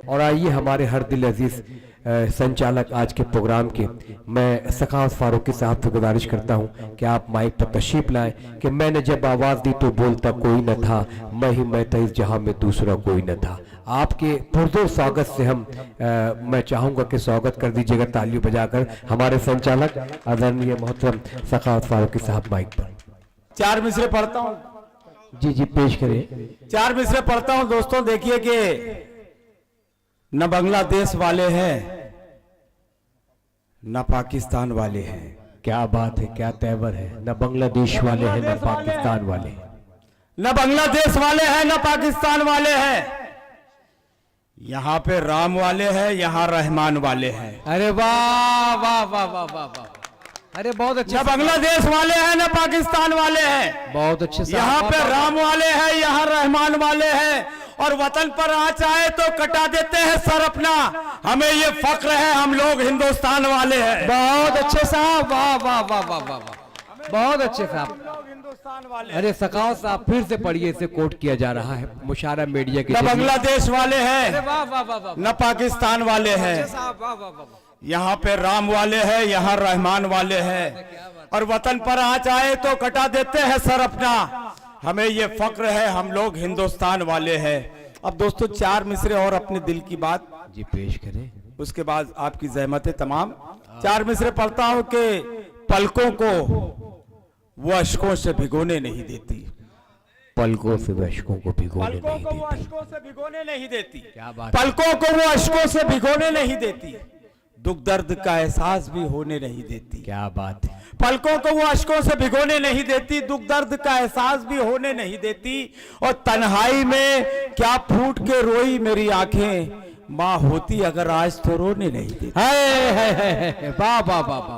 और आइए हमारे हर दिल अजीज संचालक आज के प्रोग्राम के मैं सखावत फारूकी साहब से गुजारिश करता हूं कि आप माइक पर तशरीफ लाएं कि मैंने जब आवाज दी तो बोलता कोई न था, मैं था इस जहां में दूसरा कोई न था। आपके पुरजोर स्वागत से मैं चाहूंगा कि स्वागत कर दीजिएगा तालियों बजाकर हमारे संचालक आदरणीय मोहतरम सखावत फारूकी साहब। माइक पर 4 मिसरे पढ़ता हूं। जी पेश करें। 4 मिसरे पढ़ता हूं। दोस्तों देखिए कि न बांग्लादेश वाले हैं न पाकिस्तान वाले हैं। क्या बात है, क्या तेवर है। न बांग्लादेश वाले हैं न पाकिस्तान वाले हैं। न बांग्लादेश वाले हैं न पाकिस्तान वाले हैं। यहां पे राम वाले हैं, यहां रहमान वाले हैं। अरे वाह वाह वाह वाह वाह वाह, अरे बहुत अच्छे। न बांग्लादेश वाले हैं न पाकिस्तान वाले हैं। बहुत अच्छे से। यहाँ पे राम वाले हैं, यहाँ रहमान वाले हैं। और वतन पर आँच आए तो कटा देते हैं सर अपना। हमें ये फक्र है हम लोग हिंदुस्तान वाले हैं। बहुत अच्छे साहब, वाह वाह वाह वाह वाह वाह, बहुत अच्छे साहब, हिंदुस्तान वाले। अरे सखावत साहब फिर से पढ़िए, इसे कोट किया जा रहा है मुशारा मीडिया के। न बांग्लादेश वाले हैं वाह वाह वाह वाह, न पाकिस्तान वाले हैं। यहाँ पे राम वाले हैं, यहाँ रहमान वाले हैं। और वतन पर आँच आए तो कटा देते हैं सर अपना। हमें ये फक्र है हम लोग हिंदुस्तान वाले हैं। अब दोस्तों 4 मिसरे और अपने दिल की बात जी पेश करें, उसके बाद आपकी जहमतें तमाम। 4 मिसरे पढ़ता हूं कि पलकों को वो अश्कों से भिगोने नहीं देती। पलकों से अश्कों को भिगोने पलकों नहीं को वो देती। अश्कों से भिगोने नहीं देती। क्या बात। पलकों को वो अश्कों से भिगोने नहीं देती। दुख दर्द का एहसास भी होने नहीं देती। क्या बात है। पलकों को वो अश्कों से भिगोने नहीं देती, दुख दर्द का एहसास भी होने नहीं देती। और तन्हाई में क्या फूट के रोई मेरी आंखें, माँ होती अगर आज तो रोने नहीं देती। वाह वाह वाह वाह,